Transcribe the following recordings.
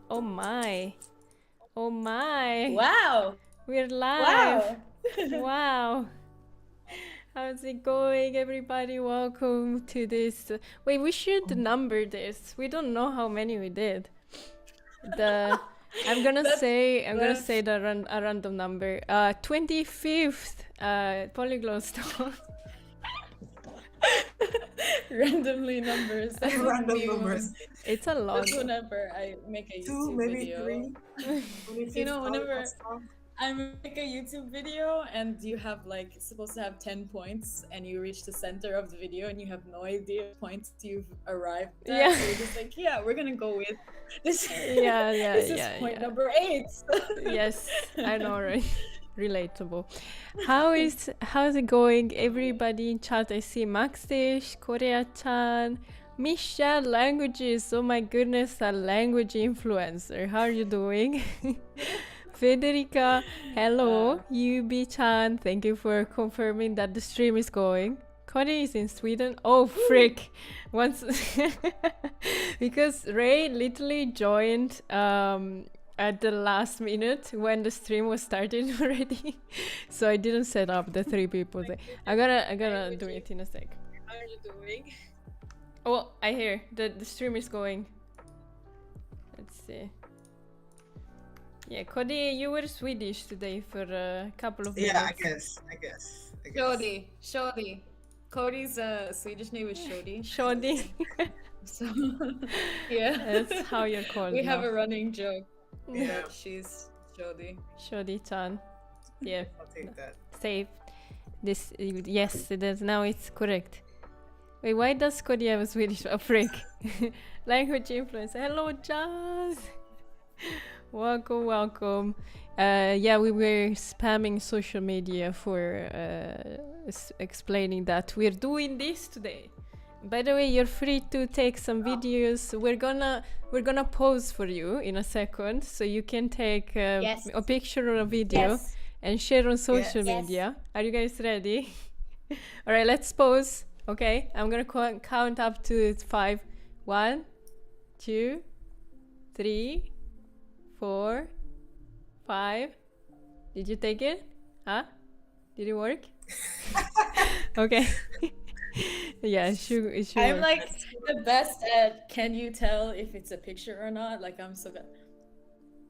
Oh my. Oh my. Wow. We're live. Wow. Wow. How's it going, everybody? Welcome to this. Wait, we should number this. We don't know how many we did. I'm gonna say a random number. 25th Polyglots talk. Randomly numbers. That's Random numbers. It's a lot. That's whenever I make a YouTube 2, maybe video. 3. You know, whenever I make a YouTube video and you have like supposed to have 10 points and you reach the center of the video and you have no idea what points you've arrived at. Yeah. So you're just like, yeah, we're gonna go with this. Yeah, This is point number 8. Yes, I know, right? Relatable. How's it going, everybody in chat? I see Maxish, Korea-chan, Michelle, languages. Oh my goodness, a language influencer. How are you doing? Federica, hello. Yubi-chan, thank you for confirming that the stream is going. Cody is in Sweden. Oh, frick. Once because Ray literally joined at the last minute when the stream was starting already. So I didn't set up the 3 people there. I gotta do it in a sec. How are you doing? Oh, I hear the stream is going. Let's see. Yeah, Cody, you were Swedish today for a couple of minutes. Yeah, I guess. Shodi. Cody's Swedish name is Shodi. Shodi. So, yeah. That's how you're called We now. have a running joke. Yeah, That she's Shodi. Shodi-chan. Yeah, I'll take that. save. This, yes, it is. Now it's correct. Wait, why does Cody have a Swedish? Oh, frick. Language influence. Hello, Jazz. Welcome. Yeah, we were spamming social media for explaining that we're doing this today. By the way, you're free to take some videos. We're gonna pause for you in a second, so you can take Yes. a picture or a video and share on social Yes. media. Are you guys ready? All right, let's pause. Okay, I'm gonna count up to 5. 1, 2, 3, 4, 5. Did you take it? Huh? Did it work? Okay. Yeah, it should I'm work. like the best at can you tell if it's a picture or not? Like I'm so good.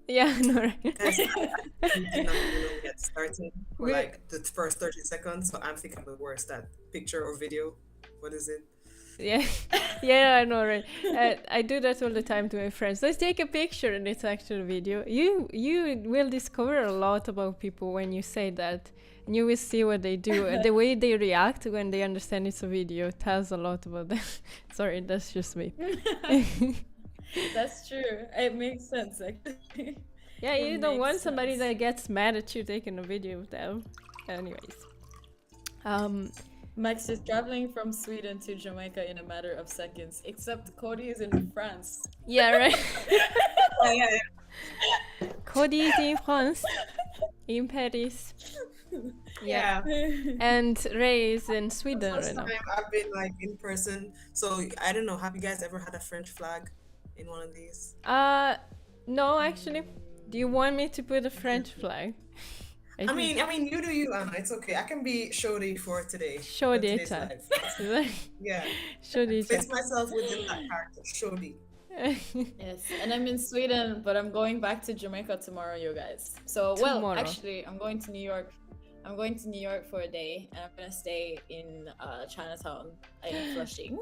Yeah, no, right. I'm not gonna get started for We're- like the first 30 seconds, so I'm thinking I'm the worst at picture or video. What is it? Yeah, yeah, I know, right? I do that all the time to my friends. Let's take a picture, and it's actually a video. You will discover a lot about people when you say that, and you will see what they do. The way they react when they understand it's a video tells a lot about them. Sorry, that's just me. That's true. It makes sense, actually. Yeah, It you don't makes want somebody sense. that gets mad at you taking a video of them. Anyways, Max is traveling from Sweden to Jamaica in a matter of seconds, except Cody is in France. yeah, right. Oh, yeah, Cody is in France, in Paris. yeah. And Ray is in Sweden First right now. time I've been like in person. So I don't know. Have you guys ever had a French flag in one of these? No, actually. Do you want me to put a French flag? I mean, you do you, Anna. It's okay. I can be 𝕎𝕤𝕣𝕖 for today. Show for the today's chat. live. Yeah. Show the Place myself within that character. 𝕎𝕤𝕣𝕖. Yes, and I'm in Sweden, but I'm going back to Jamaica tomorrow, you guys. So, well, Tomorrow. actually, I'm going to New York. I'm going to New York for a day, and I'm gonna stay in Chinatown in Flushing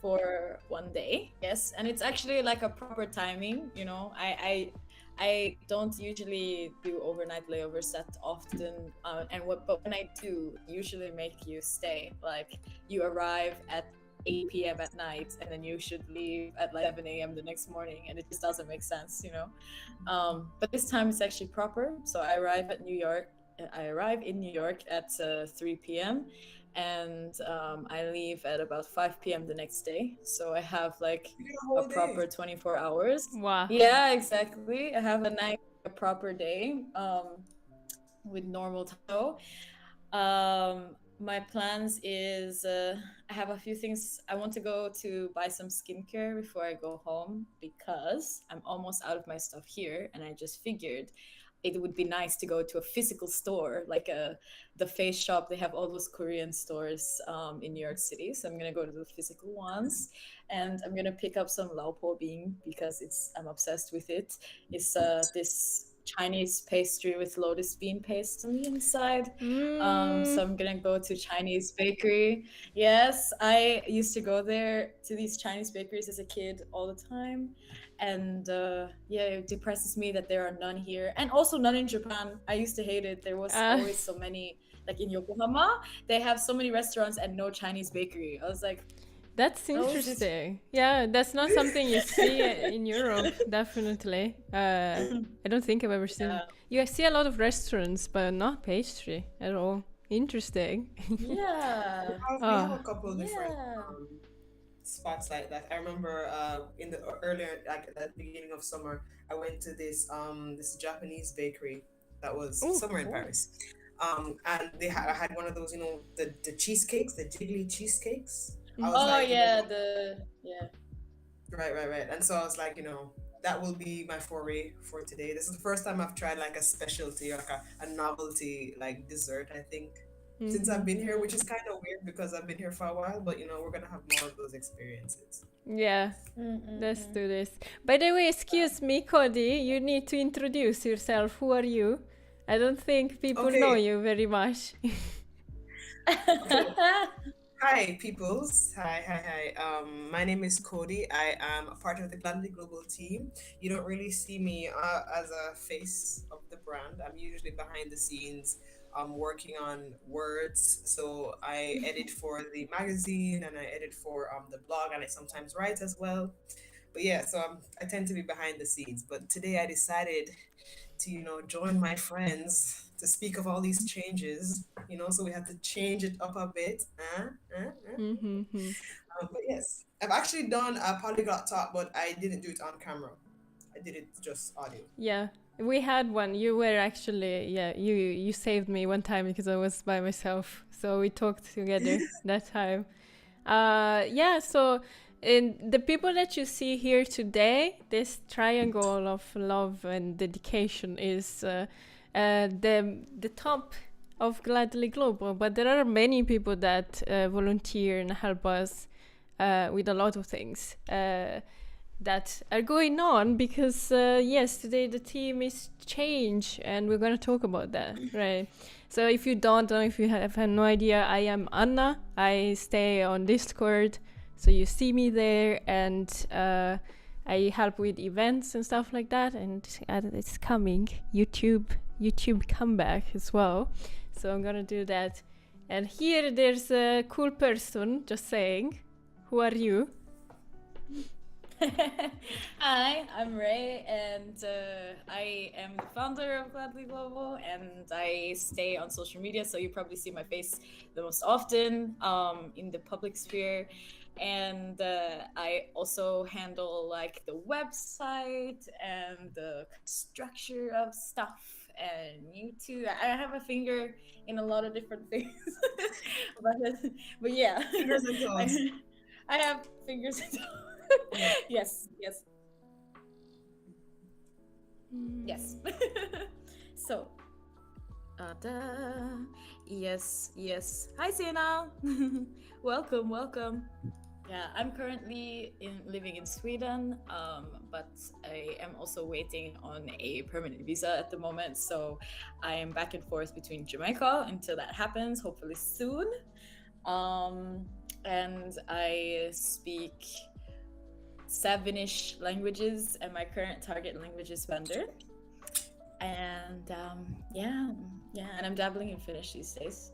for one day. Yes, and it's actually like a proper timing. You know, I don't usually do overnight layovers that often, but when I do, usually make you stay. Like you arrive at 8 p.m. at night, and then you should leave at like 7 a.m. the next morning, and it just doesn't make sense, you know. But this time it's actually proper. So I arrive in New York at 3 p.m. and I leave at about 5 p.m. the next day. So I have like a proper 24 hours. Wow. Yeah, exactly. I have a proper day with normal time. My plans is I have a few things. I want to go to buy some skincare before I go home because I'm almost out of my stuff here, and I just figured it would be nice to go to a physical store, like the Face Shop. They have all those Korean stores in New York City, so I'm gonna go to the physical ones, and I'm gonna pick up some 𝕤𝕝𝕣𝕣 because I'm obsessed with it. It's this Chinese pastry with lotus bean paste on the inside. So I'm gonna go to Chinese bakery. Yes, I used to go there to these Chinese bakeries as a kid all the time. And yeah, it depresses me that there are none here, and also none in Japan. I used to hate it. There was always so many, like in Yokohama, they have so many restaurants and no Chinese bakery. I was like, That's interesting. Yeah, that's not something you see in Europe, definitely. I don't think I've ever seen. Yeah. You see a lot of restaurants, but not pastry at all. Interesting. yeah, We have a couple of different yeah. spots like that. I remember in the earlier, like at the beginning of summer, I went to this Japanese bakery that was somewhere in Paris. And I had one of those, you know, the cheesecakes, the jiggly cheesecakes. I was like, yeah, you know, right. And so I was like, you know, that will be my foray for today. This is the first time I've tried like a specialty, like a novelty, like dessert, I think, since I've been here, which is kind of weird because I've been here for a while, but you know, we're gonna have more of those experiences. Yeah, let's do this. By the way, excuse me, Cody, you need to introduce yourself. Who are you? I don't think people know you very much. Hi, peoples. Hi. My name is Cody. I am a part of the Gladly Global team. You don't really see me as a face of the brand. I'm usually behind the scenes, working on words. So I edit for the magazine and I edit for the blog, and I sometimes write as well. But yeah, so I tend to be behind the scenes. But today I decided to, you know, join my friends to speak of all these changes, you know, so we had to change it up a bit. But yes, I've actually done a polyglot talk, but I didn't do it on camera. I did it just audio. Yeah, we had one. You were actually, you saved me one time because I was by myself. So we talked together that time. Yeah, so the people that you see here today, this triangle of love and dedication is the top of Gladly Global, but there are many people that volunteer and help us with a lot of things that are going on because yes, today the theme is change, and we're going to talk about that, right? So if you don't know, if you have no idea, I am Anna. I stay on Discord So you see me there, and I help with events and stuff like that. And it's coming, YouTube comeback as well. So I'm gonna do that. And here there's a cool person, just saying. Who are you? Hi, I'm Ray, and I am the founder of Gladly Global, and I stay on social media, so you probably see my face the most often in the public sphere. And I also handle like the website and the structure of stuff and YouTube. I have a finger in a lot of different things, but yeah, Fingers and toes. I have fingers and toes. Yes. So, yes. Hi, Sina. Welcome. Yeah, I'm currently living in Sweden, but I am also waiting on a permanent visa at the moment. So I am back and forth between Jamaica until that happens, hopefully soon. And I speak 7-ish languages, and my current target language is Spanish. And and I'm dabbling in Finnish these days.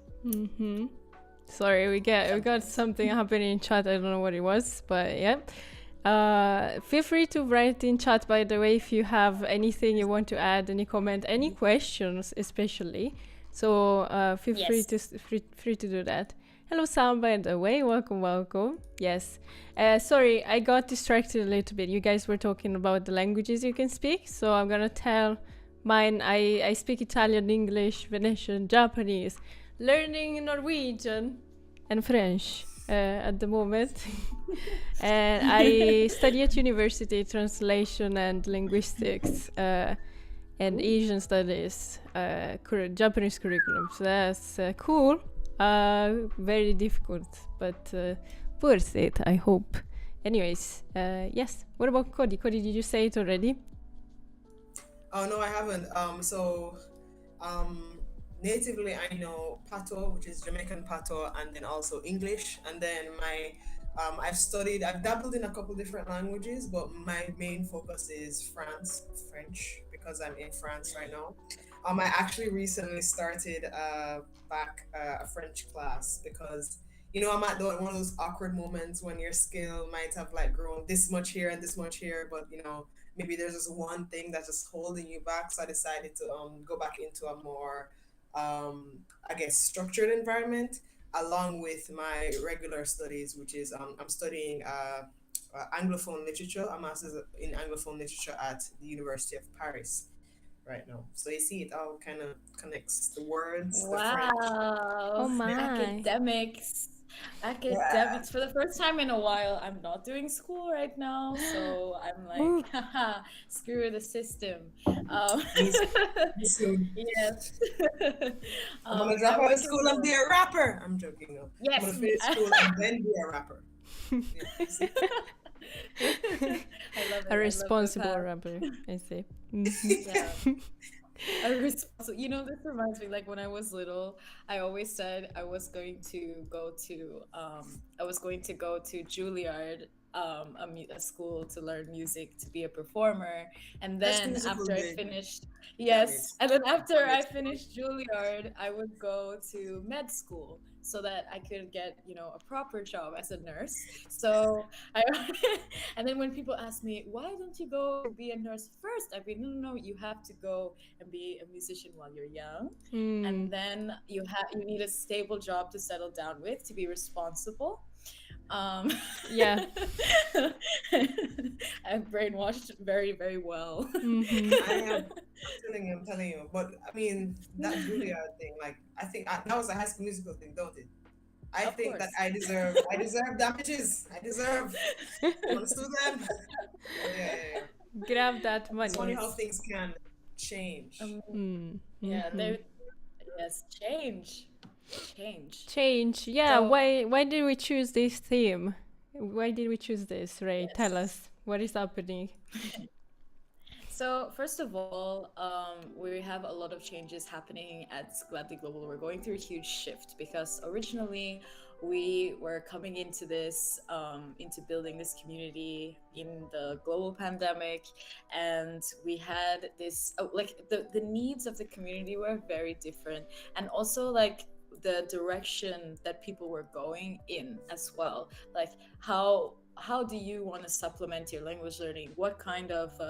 Sorry, we got something happening in chat. I don't know what it was, but yeah. Feel free to write in chat, by the way, if you have anything you want to add, any comment, any questions especially. So feel free to do that. Hello, Sam, by the way. Welcome. Yes. Sorry, I got distracted a little bit. You guys were talking about the languages you can speak. So I'm going to tell mine. I speak Italian, English, Venetian, Japanese, learning Norwegian and French at the moment. And I study at university translation and linguistics and Asian studies, Japanese curriculum. So that's cool. Very difficult, but worth it, I hope. Anyways, yes. What about Cody? Cody, did you say it already? Oh no, I haven't. Natively I know Pato, which is Jamaican Pato, and then also English. And then I've dabbled in a couple different languages, but my main focus is French, because I'm in France right now. I actually recently started back a French class because, I'm at one of those awkward moments when your skill might have like grown this much here and this much here, but maybe there's just one thing that's just holding you back. So I decided to go back into a more I guess structured environment along with my regular studies, which is I'm studying Anglophone literature, a master's in Anglophone literature at the University of Paris right now. So you see, it all kind of connects the words, the French. Oh my. Academics. For the first time in a while, I'm not doing school right now, so I'm like, haha, screw the system. Yes. I'm gonna drop out of school and be a rapper. I'm joking. No. Yes. I'm gonna finish school and then be a rapper. I love it. A responsible rapper, I say. Yeah. This reminds me, like when I was little, I always said I was going to go to Juilliard, a school to learn music, to be a performer. And then after I finished Juilliard, I would go to med school so that I could get, a proper job as a nurse. So and then when people ask me, why don't you go be a nurse first? I'd be, no, you have to go and be a musician while you're young. And then you need a stable job to settle down with, to be responsible. Yeah. I've brainwashed very, very well. I'm telling you. But I mean, that Juilliard thing, like, I think that was a High School Musical thing, don't it? I think that I deserve damages. I deserve to sue them. Yeah. Grab that money. It's funny how things can change. Change. Yeah. So, why did we choose this theme? Why did we choose this, Ray? Yes. Tell us, what is happening? So first of all, we have a lot of changes happening at Gladly Global. We're going through a huge shift because originally we were coming into this, into building this community in the global pandemic, and we had this, like the needs of the community were very different, and also like the direction that people were going in as well. Like how do you want to supplement your language learning? What kind of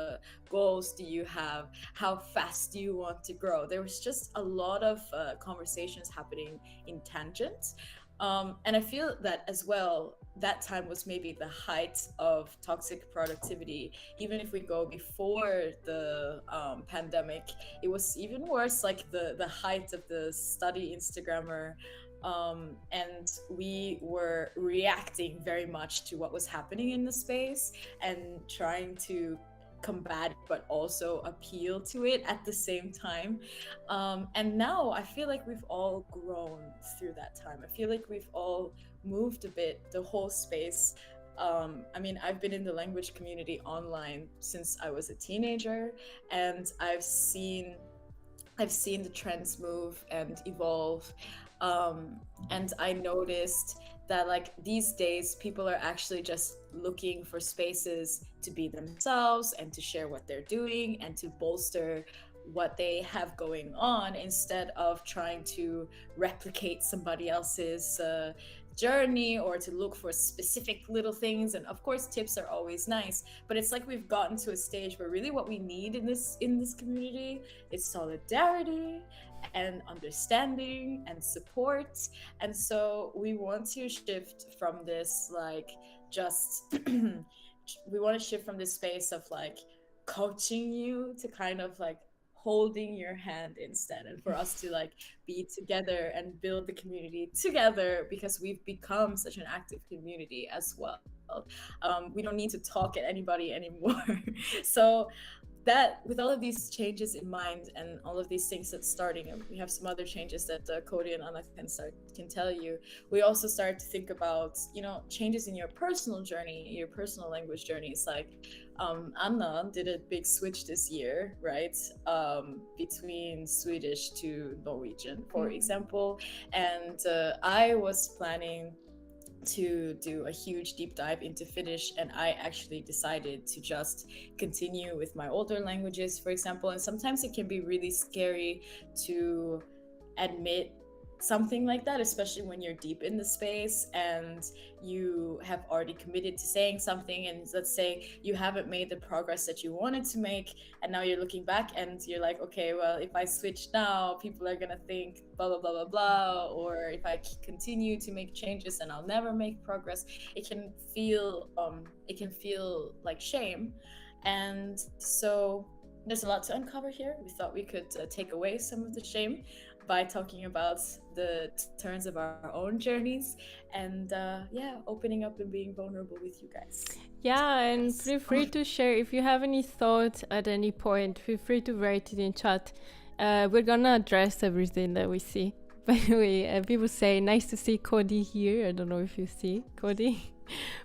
goals do you have? How fast do you want to grow? There was just a lot of conversations happening in tangents. And I feel that as well, that time was maybe the height of toxic productivity. Even if we go before the pandemic, it was even worse, like the height of the study Instagrammer. And we were reacting very much to what was happening in the space and trying to combat but also appeal to it at the same time. And now I feel like we've all grown through that time. I feel like we've all moved a bit, the whole space. I mean, I've been in the language community online since I was a teenager, and I've seen the trends move and evolve. And I noticed that like these days people are actually just looking for spaces to be themselves and to share what they're doing and to bolster what they have going on, instead of trying to replicate somebody else's journey or to look for specific little things. And of course tips are always nice, but it's like we've gotten to a stage where really what we need in this community is solidarity and understanding and support. And so we want to shift from this like just we want to shift from this space of like coaching you to kind of like holding your hand instead, and for us to like be together and build the community together, because we've become such an active community as well. We don't need to talk at anybody anymore. So that, with all of these changes in mind and all of these things that's starting, and we have some other changes that Cody and Anna can tell you, we also start to think about, you know, changes in your personal journey, your personal language journeys. Like Anna did a big switch this year, right? Between Swedish to Norwegian, for example. And I was planning to do a huge deep dive into Finnish, and I actually decided to just continue with my older languages, for example. And sometimes it can be really scary to admit something like that, especially when you're deep in the space and you have already committed to saying something, and let's say you haven't made the progress that you wanted to make, and now you're looking back and you're like, okay, well, if I switch now, people are gonna think blah blah blah blah blah, or if I continue to make changes, then I'll never make progress. It can feel like shame. And so there's a lot to uncover here. We thought we could take away some of the shame by talking about the turns of our own journeys, and opening up and being vulnerable with you guys. Yeah, and feel free to share if you have any thoughts at any point. Feel free to write it in chat. We're gonna address everything that we see. By the way, people say nice to see Cody here. I don't know if you see Cody,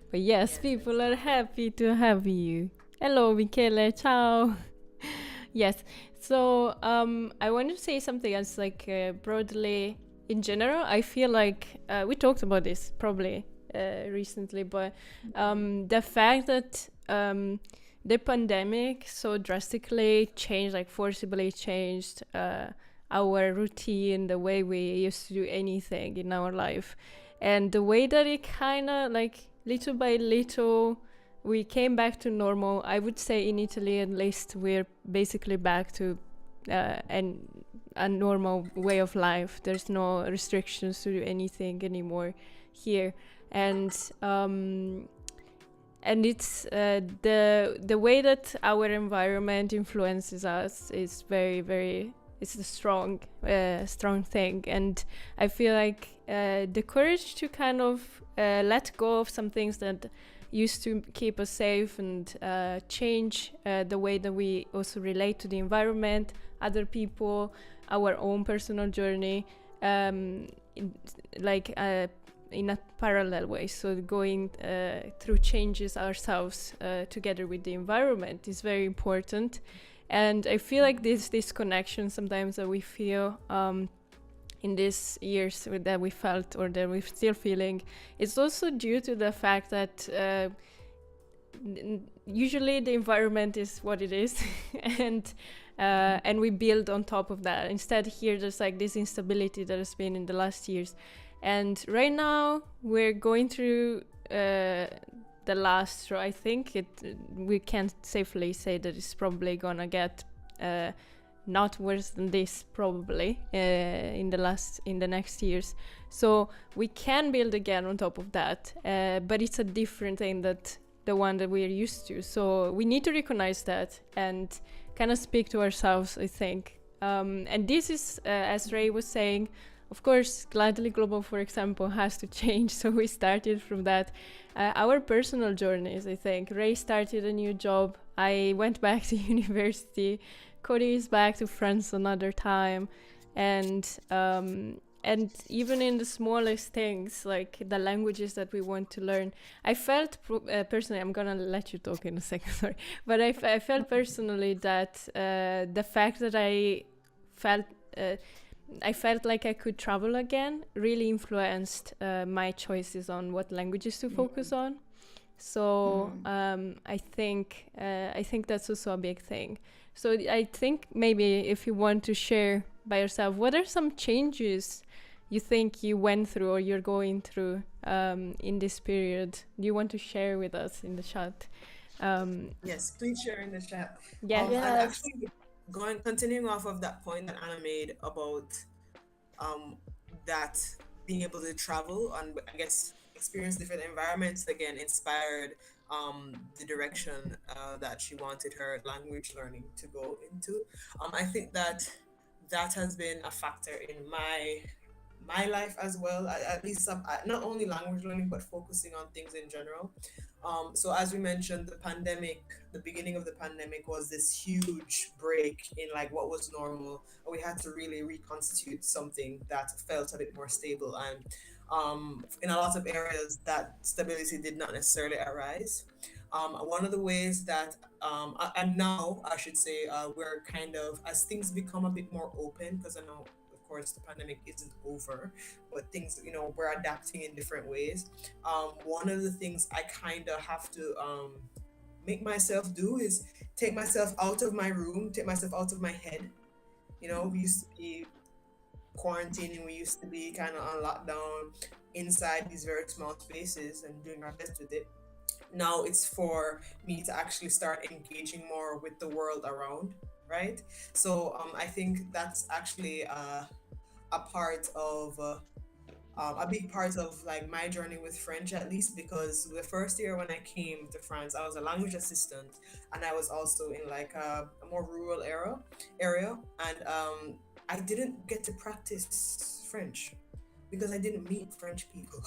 but yes, people are happy to have you. Hello, Michele. Ciao. Yes. So I want to say something else, like broadly in general. I feel like we talked about this probably recently, but the fact that the pandemic so drastically changed, like forcibly changed our routine, the way we used to do anything in our life, and the way that it kind of like little by little we came back to normal. I would say in Italy, at least, we're basically back to a normal way of life. There's no restrictions to do anything anymore here, and it's the way that our environment influences us is very, very. It's a strong thing, and I feel like the courage to kind of let go of some things that used to keep us safe and change the way that we also relate to the environment, other people, our own personal journey, in a parallel way. So going through changes ourselves together with the environment is very important. And I feel like this connection sometimes that we feel in these years that we felt or that we're still feeling. It's also due to the fact that usually the environment is what it is and we build on top of that. Instead here there's like this instability that has been in the last years, and right now we're going through the last straw. I think we can safely say that it's probably gonna get not worse than this probably in the next years. So we can build again on top of that, but it's a different thing that the one that we're used to. So we need to recognize that and kind of speak to ourselves, I think. And this is, as Ray was saying, of course, Gladly Global, for example, has to change. So we started from that. Our personal journeys, I think. Ray started a new job. I went back to university. Cody is back to France another time. And even in the smallest things, like the languages that we want to learn, I felt personally, I'm gonna let you talk in a second, sorry, but I felt personally that the fact that I felt like I could travel again really influenced my choices on what languages to focus on. So I think that's also a big thing. So I think maybe if you want to share by yourself, what are some changes you think you went through or you're going through in this period? Do you want to share with us in the chat? Yes, please share in the chat. Yeah. And actually, continuing off of that point that Anna made about that being able to travel and I guess experience different environments again inspired the direction that she wanted her language learning to go into. I think that has been a factor in my life as well, at least not only language learning but focusing on things in general. So as we mentioned, the beginning of the pandemic was this huge break in like what was normal. We had to really reconstitute something that felt a bit more stable, and in a lot of areas that stability did not necessarily arise. One of the ways that and now I should say we're kind of, as things become a bit more open, because I know of course the pandemic isn't over, but things, we're adapting in different ways. One of the things I kind of have to make myself do is take myself out of my room, take myself out of my head. We used to be quarantining, we used to be kind of on lockdown inside these very small spaces and doing our best with it. Now it's for me to actually start engaging more with the world around, right? So I think that's actually a part of a big part of like my journey with French, at least because the first year when I came to France, I was a language assistant, and I was also in like a more rural area, and I didn't get to practice French because I didn't meet French people.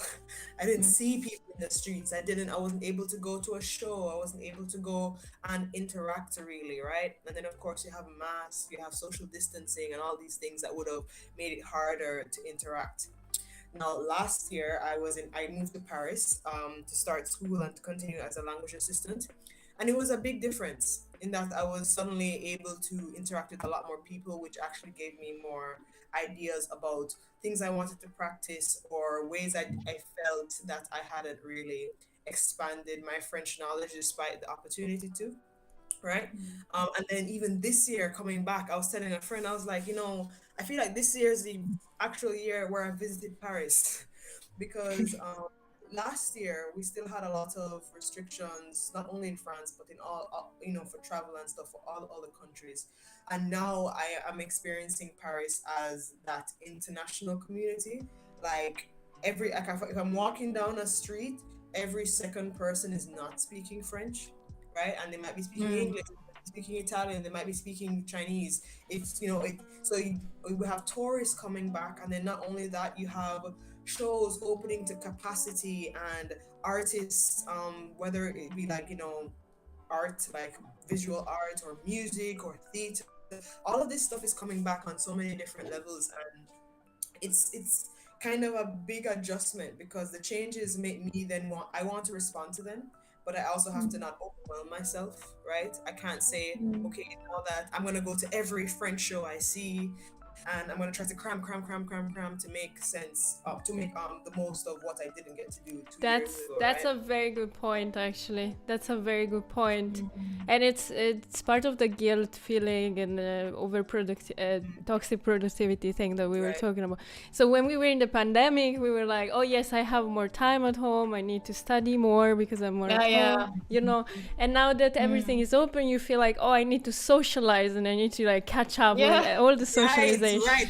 I didn't see people in the streets. I wasn't able to go to a show. I wasn't able to go and interact really, right? And then of course you have masks, you have social distancing and all these things that would have made it harder to interact. Now, last year I moved to Paris to start school and to continue as a language assistant. And it was a big difference in that I was suddenly able to interact with a lot more people, which actually gave me more ideas about things I wanted to practice or ways I felt that I hadn't really expanded my French knowledge despite the opportunity to. Right. And then even this year coming back, I was telling a friend, I was like, I feel like this year is the actual year where I visited Paris because last year we still had a lot of restrictions, not only in France, but in all, for travel and stuff for all other countries. And now I am experiencing Paris as that international community. Like if I'm walking down a street, every second person is not speaking French, right? And they might be speaking English, they might be speaking Italian, they might be speaking Chinese. We have tourists coming back, and then not only that, you have shows opening to capacity and artists, whether it be like art, like visual art or music or theater. All of this stuff is coming back on so many different levels, and it's kind of a big adjustment because the changes make me then want to respond to them, but I also have to not overwhelm myself, right? I can't say, okay, now that I'm gonna go to every French show I see, and I'm gonna try to cram to make sense, to make the most of what I didn't get to do 2 years ago, That's right? a very good point, actually. That's a very good point. Mhm. And it's part of the guilt feeling and toxic productivity thing that we were Right. talking about. So when we were in the pandemic, we were like, oh yes, I have more time at home. I need to study more because I'm more at home, you know. And now that everything is open, you feel like, oh, I need to socialize and I need to like catch up with all the socialization. Right.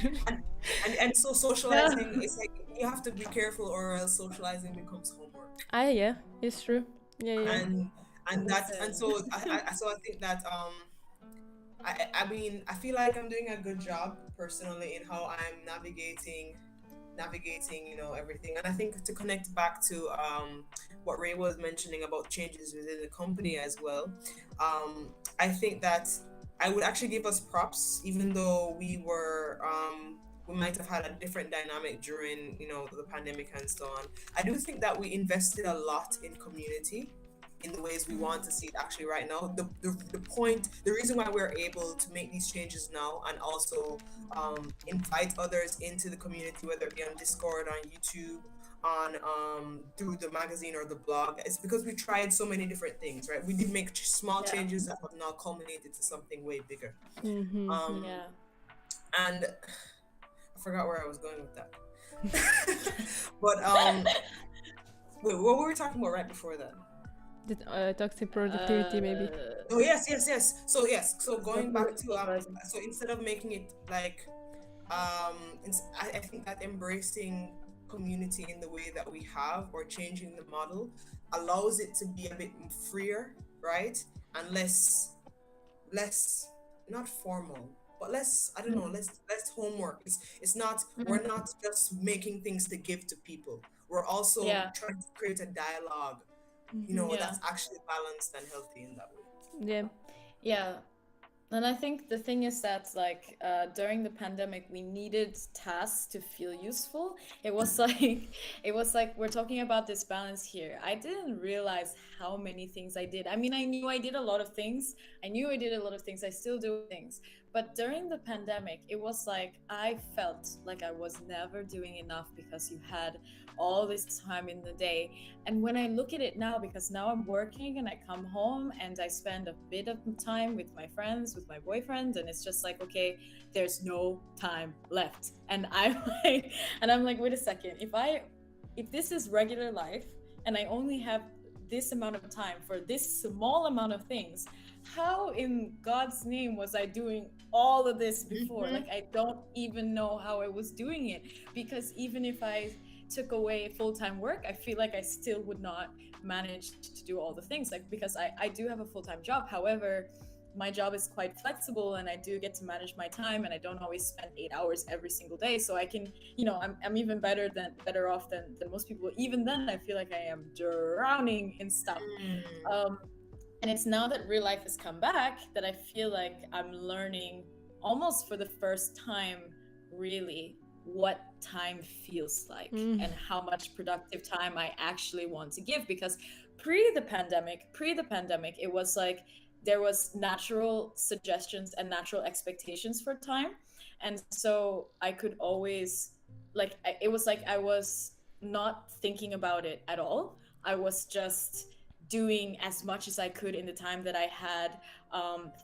And so socializing is like you have to be careful, or else socializing becomes homework. Yeah, it's true. Yeah. And so I think that I mean, I feel like I'm doing a good job personally in how I'm navigating, you know, everything. And I think to connect back to what Ray was mentioning about changes within the company as well, I think that I would actually give us props, even though we might have had a different dynamic during, you know, the pandemic and so on. I do think that we invested a lot in community in the ways we want to see it actually right now. The reason why we're able to make these changes now and also invite others into the community, whether it be on Discord, on YouTube, on through the magazine or the blog, is because we tried so many different things, right? We did make small changes that have now culminated to something way bigger. And I forgot where I was going with that. But wait, what were we talking about right before that? The toxic productivity, maybe. Oh yes. So going back to so instead of making it like I think that embracing community in the way that we have, or changing the model, allows it to be a bit freer, right? And less not formal, but less, I don't know, less homework. It's not, we're not just making things to give to people. We're also trying to create a dialogue, you know, that's actually balanced and healthy in that way. Yeah. And I think the thing is that, like, during the pandemic, we needed tasks to feel useful. It was like we're talking about this balance here. I didn't realize how many things I did. I mean, I knew I did a lot of things. I still do things. But during the pandemic, it was like I felt like I was never doing enough because you had all this time in the day. And when I look at it now, because now I'm working and I come home and I spend a bit of time with my friends, with my boyfriend, and it's just like, okay, there's no time left. And I'm like, wait a second, if this is regular life and I only have this amount of time for this small amount of things, how in God's name was I doing all of this before? Like, I don't even know how I was doing it, because even if I took away full-time work, I feel like I still would not manage to do all the things, like, because I do have a full-time job. However, my job is quite flexible and I do get to manage my time, and I don't always spend 8 hours every single day. So I can, you know, I'm even better off than most people. Even then, I feel like I am drowning in stuff. And it's now that real life has come back that I feel like I'm learning almost for the first time, really, what time feels like and how much productive time I actually want to give. Because pre the pandemic, it was like there was natural suggestions and natural expectations for time. And so I could always, like, it was like I was not thinking about it at all. I was just doing as much as I could in the time that I had,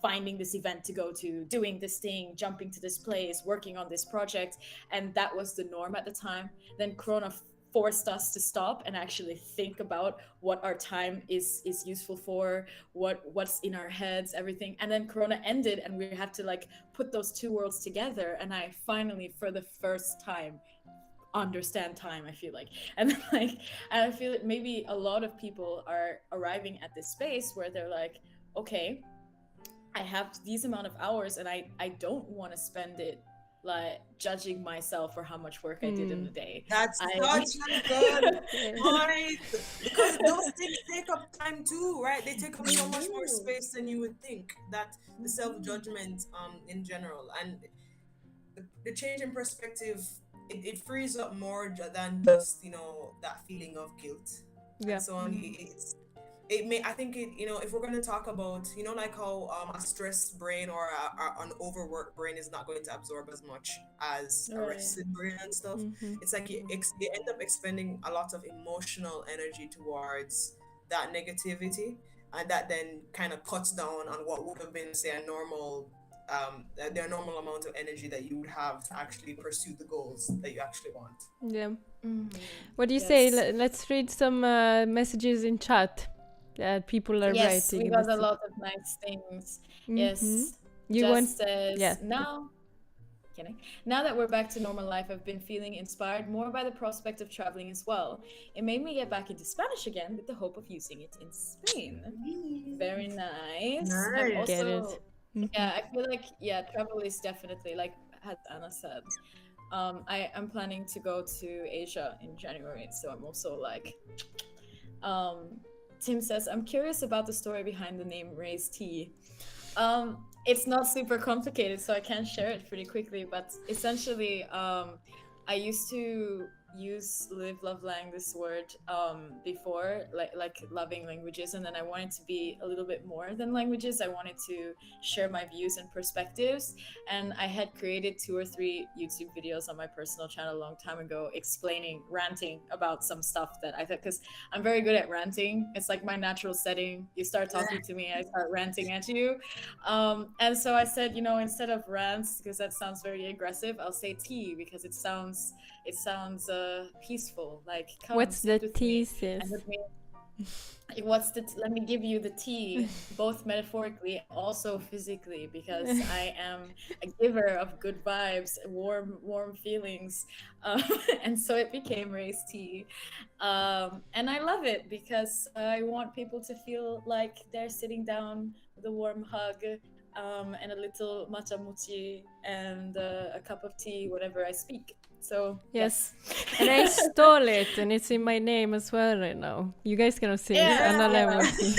finding this event to go to, doing this thing, jumping to this place, working on this project. And that was the norm at the time. Then Corona forced us to stop and actually think about what our time is useful for, what's in our heads, everything. And then Corona ended and we had to like put those two worlds together. And I finally, for the first time, understand time, I feel like. And I feel that maybe a lot of people are arriving at this space where they're like, okay, I have these amount of hours and I don't want to spend it like judging myself for how much work I did in the day. That's such a good point, because those things take up time too, right? They take up so much more space than you would think. That the self-judgment in general, and the change in perspective, it frees up more than just, you know, that feeling of guilt and so on. it may, I think it, you know, if we're going to talk about, you know, like how a stressed brain or an overworked brain is not going to absorb as much as a Right. rested brain and stuff. Mm-hmm. It's like you end up expending a lot of emotional energy towards that negativity, and that then kind of cuts down on what would have been, say, a normal their normal amount of energy that you would have to actually pursue the goals that you actually want. Yeah. Mhm. What do you say? Yes. Let's read some messages in chat that people are Yes, we writing. got a lot of nice things. Mm-hmm. Yes. You want? Just says, Yeah. now that we're back to normal life, I've been feeling inspired more by the prospect of traveling as well. It made me get back into Spanish again with the hope of using it in Spain. Very nice. I'm Nice. Get it. also, yeah, I feel like, yeah, travel is definitely, like as Anna said, I'm planning to go to Asia in January, so I'm also like, Tim says, I'm curious about the story behind the name Ray's Tea. It's not super complicated, so I can share it pretty quickly, but essentially, I used to use live, love, lang this word before, like loving languages, and then I wanted to be a little bit more than languages. I wanted to share my views and perspectives, and I had created 2 or 3 YouTube videos on my personal channel a long time ago ranting about some stuff that I thought, because I'm very good at ranting. It's like my natural setting. You start talking to me, I start ranting at you. And so I said, you know, instead of rants, because that sounds very aggressive, I'll say tea, because it sounds peaceful. Like, come, What's the sit with me thesis? and with me. Let me give you the tea, both metaphorically, also physically, because I am a giver of good vibes, warm feelings, and so it became Ray's Tea, and I love it because I want people to feel like they're sitting down with a warm hug, and a little matcha mochi and a cup of tea whenever I speak. So Yes. And I stole it, and it's in my name as well right now. You guys cannot see it. Anna Lemon Tea.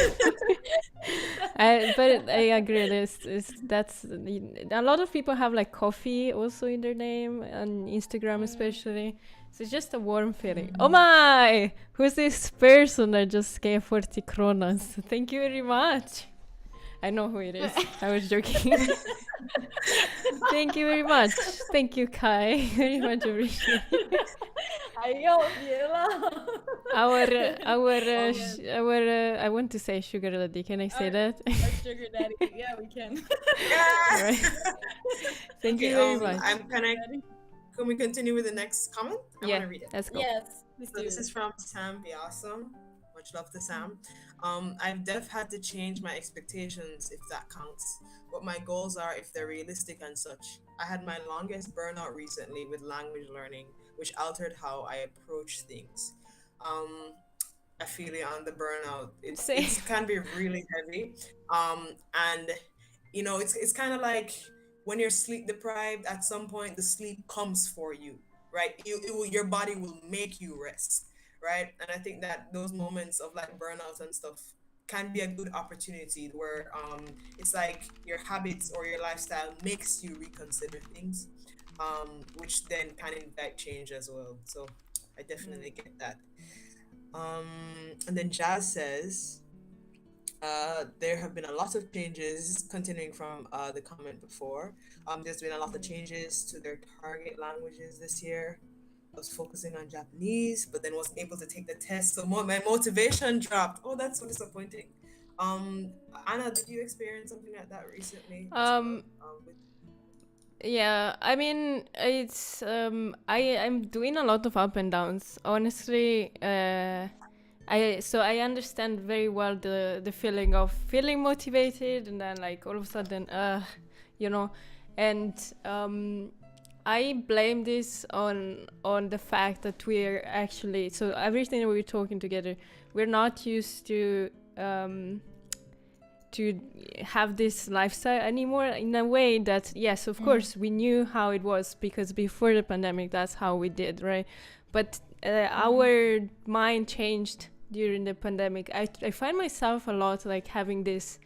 But I agree. That's a lot of people have like coffee also in their name, on Instagram especially. So it's just a warm feeling. Oh my! Who's this person that just gave 40 kronas? Thank you very much. I know who it is. I was joking. Thank you very much. Thank you, Kai. Very much appreciated. I want to say sugar daddy. Can I say that? Our sugar daddy. Yeah, we can. Right. Thank you very much. Can we continue with the next comment? I want to read it. Let's go. Yes, please So do. this is from Sam Be Awesome. Much love to Sam. I've had to change my expectations, if that counts. What my goals are, if they're realistic and such. I had my longest burnout recently with language learning, which altered how I approach things. I feel it on the burnout. It can be really heavy. And you know, it's kind of like when you're sleep deprived. At some point, the sleep comes for you, right? Your body will make you rest. Right. And I think that those moments of like burnouts and stuff can be a good opportunity where it's like your habits or your lifestyle makes you reconsider things, which then can invite change as well. So I definitely get that. And then Jazz says, there have been a lot of changes, continuing from the comment before. There's been a lot of changes to their target languages this year. I was focusing on Japanese, but then wasn't able to take the test, so my motivation dropped. Oh, that's so disappointing. Anna, did you experience something like that recently? Yeah, I mean, it's I'm doing a lot of up and downs. Honestly, I understand very well the feeling of feeling motivated and then like all of a sudden, you know, and I blame this on the fact that we're actually, so everything that we're talking together, we're not used to have this lifestyle anymore, in a way that, yes, of course, we knew how it was because before the pandemic, that's how we did, right? But our mind changed during the pandemic. I find myself a lot like having this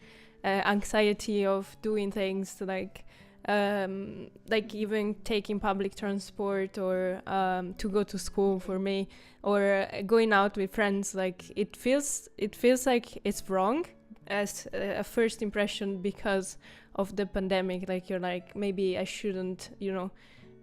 anxiety of doing things like like even taking public transport or to go to school for me, or going out with friends. Like it feels like it's wrong as a first impression because of the pandemic. Like you're like, maybe I shouldn't,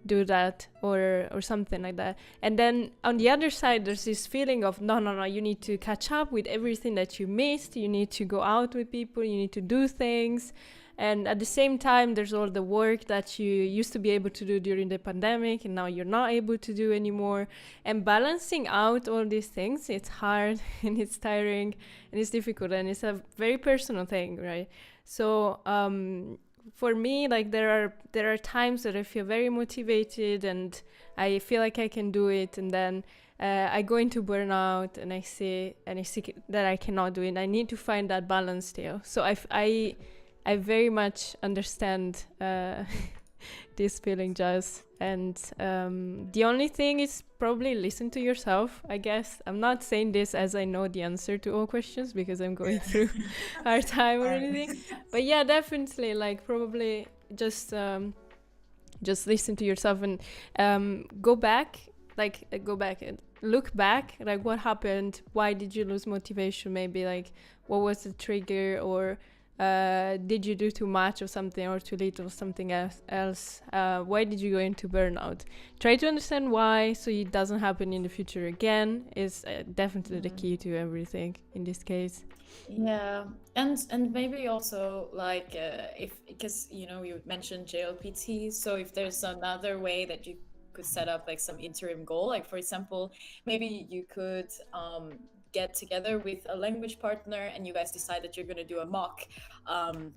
do that or something like that. And then on the other side, there's this feeling of no, you need to catch up with everything that you missed. You need to go out with people, you need to do things. And at the same time, there's all the work that you used to be able to do during the pandemic and now you're not able to do anymore. And balancing out all these things, it's hard and it's tiring and it's difficult, and it's a very personal thing, right? So for me, like there are times that I feel very motivated and I feel like I can do it, and then I go into burnout and I see that I cannot do it. I need to find that balance still. So I very much understand this feeling, Jazz. And the only thing is probably listen to yourself, I guess. I'm not saying this as I know the answer to all questions because I'm going through hard time or anything. But yeah, definitely, like probably just listen to yourself and go back and look back, like what happened, why did you lose motivation, maybe like what was the trigger, or did you do too much or something, or too little or something else? Why did you go into burnout? Try to understand why, so it doesn't happen in the future again, is definitely the key to everything in this case. Yeah, and maybe also like because you mentioned JLPT, so if there's another way that you could set up like some interim goal, like for example, maybe you could get together with a language partner and you guys decide that you're going to do a mock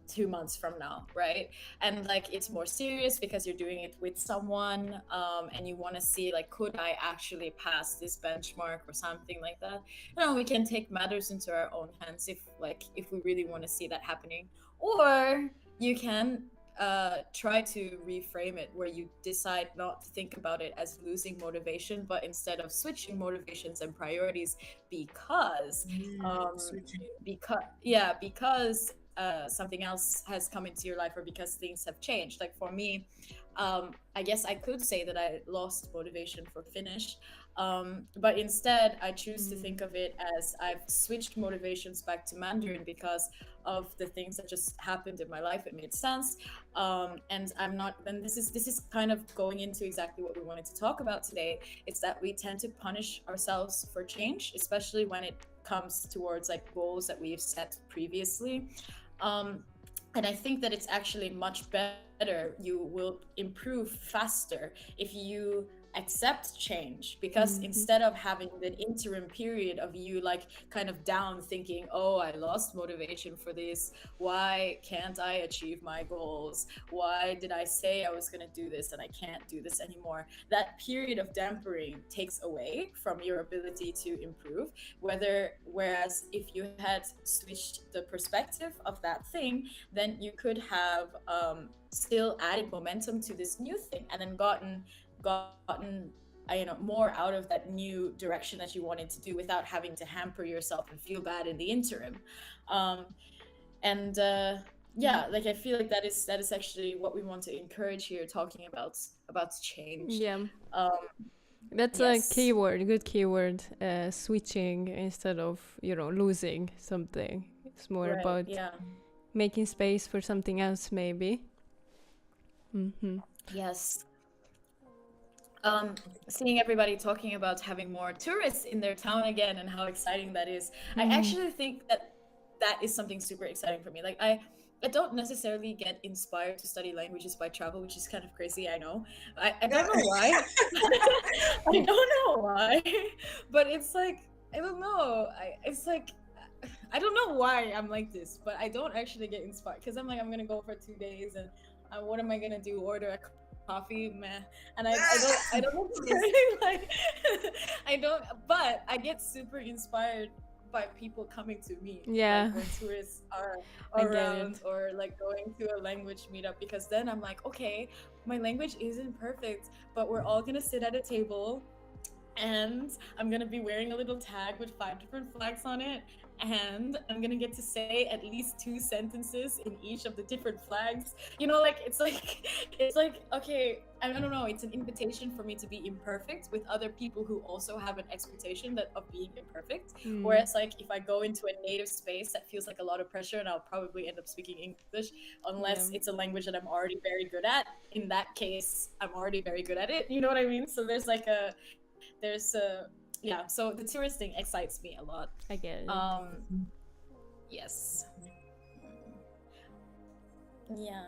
2 months from now, right? And like it's more serious because you're doing it with someone, and you want to see like, could I actually pass this benchmark or something like that? We can take matters into our own hands if we really want to see that happening. Or you can try to reframe it where you decide not to think about it as losing motivation, but instead of switching motivations and priorities because something else has come into your life, or because things have changed. Like for me, I guess I could say that I lost motivation for Finnish, but instead I choose to think of it as I've switched motivations back to Mandarin because of the things that just happened in my life. It made sense, and this is kind of going into exactly what we wanted to talk about today. It's that we tend to punish ourselves for change, especially when it comes towards like goals that we've set previously. And I think that it's actually much better. You will improve faster if you accept change, because instead of having the interim period of you like kind of down thinking, oh, I lost motivation for this, why can't I achieve my goals, why did I say I was going to do this and I can't do this anymore, that period of dampering takes away from your ability to improve. Whereas if you had switched the perspective of that thing, then you could have still added momentum to this new thing and then gotten more out of that new direction that you wanted to do without having to hamper yourself and feel bad in the interim. Like I feel like that is actually what we want to encourage here, talking about change. That's yes. A good keyword, switching instead of losing something. It's more about making space for something else, maybe. Yes. Seeing everybody talking about having more tourists in their town again and how exciting that is. I actually think that is something super exciting for me. Like I don't necessarily get inspired to study languages by travel, which is kind of crazy, I know. I don't know why. I don't know why. But it's like, I don't know. I don't know why I'm like this, but I don't actually get inspired because I'm like, I'm going to go for 2 days and what am I going to do? Order a coffee, meh. And I don't really like I don't, but I get super inspired by people coming to me, like when tourists are around, or like going to a language meetup, because then I'm like, okay, my language isn't perfect, but we're all gonna sit at a table and I'm gonna be wearing a little tag with 5 different flags on it, and I'm gonna get to say at least 2 sentences in each of the different flags. You know, like it's like okay, I don't know. It's an invitation for me to be imperfect with other people who also have an expectation that of being imperfect. Whereas, like, if I go into a native space, that feels like a lot of pressure, and I'll probably end up speaking English unless it's a language that I'm already very good at. In that case, I'm already very good at it. You know what I mean? So there's yeah, so the touristing excites me a lot. I get it. Yes. Yeah.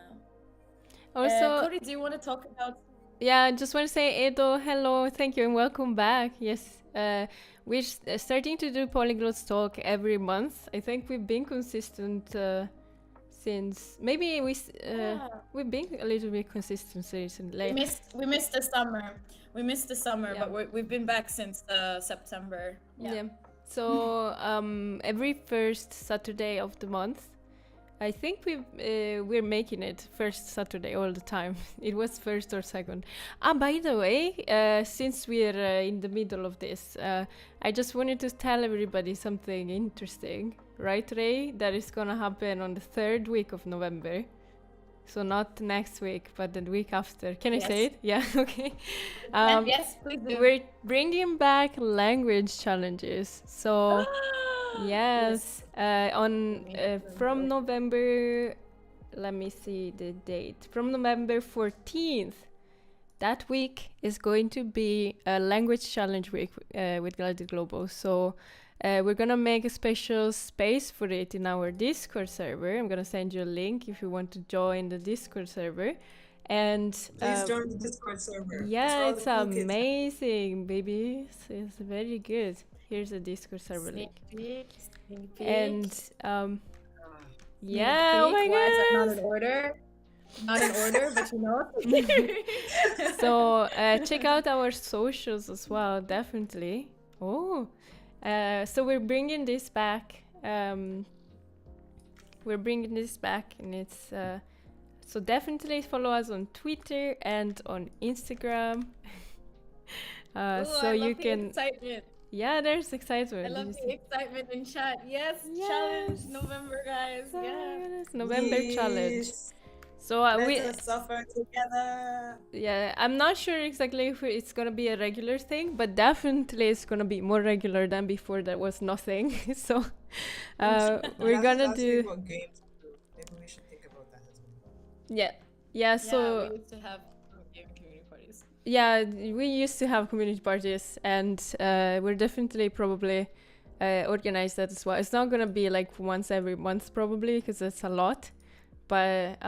Also, Cody, do you want to talk about? yeah, I just want to say, Edo, hello, thank you, and welcome back. Yes, we're starting to do Polyglots talk every month. I think we've been consistent since maybe we've been a little bit consistent recently. We missed the summer. Yeah. But we've been back since September. Yeah. So every first Saturday of the month, I think we're making it first Saturday all the time. It was first or second. By the way, since we're in the middle of this, I just wanted to tell everybody something interesting. Right, Ray? That is gonna happen on the 3rd week of November. So not next week, but the week after. Can I say it? Yeah, okay. Yes, please do. We're bringing back language challenges. So, yes, from November, let me see the date. From November 14th, that week is going to be a language challenge week with Gladly Global. So, we're gonna make a special space for it in our Discord server. I'm gonna send you a link if you want to join the Discord server. And please join the Discord server. Yeah, it's amazing, baby. It's very good. Here's a Discord server link. And yeah, oh my god. Not in order. Not in order, but you know. So check out our socials as well, definitely. Oh. So we're bringing this back. And it's so definitely follow us on Twitter and on Instagram. So you can. Excitement. Yeah, there's excitement. I love the excitement in chat. Yes, challenge November, guys. Yes, November challenge. So we suffer together. Yeah, I'm not sure exactly if it's gonna be a regular thing, but definitely it's gonna be more regular than before. There was nothing. So we're gonna do. What games to do. Maybe we should think about that as well. Yeah. So we used to have community parties. Yeah, we used to have community parties, and we're definitely probably organize that as well. It's not gonna be like once every month probably, because that's a lot. But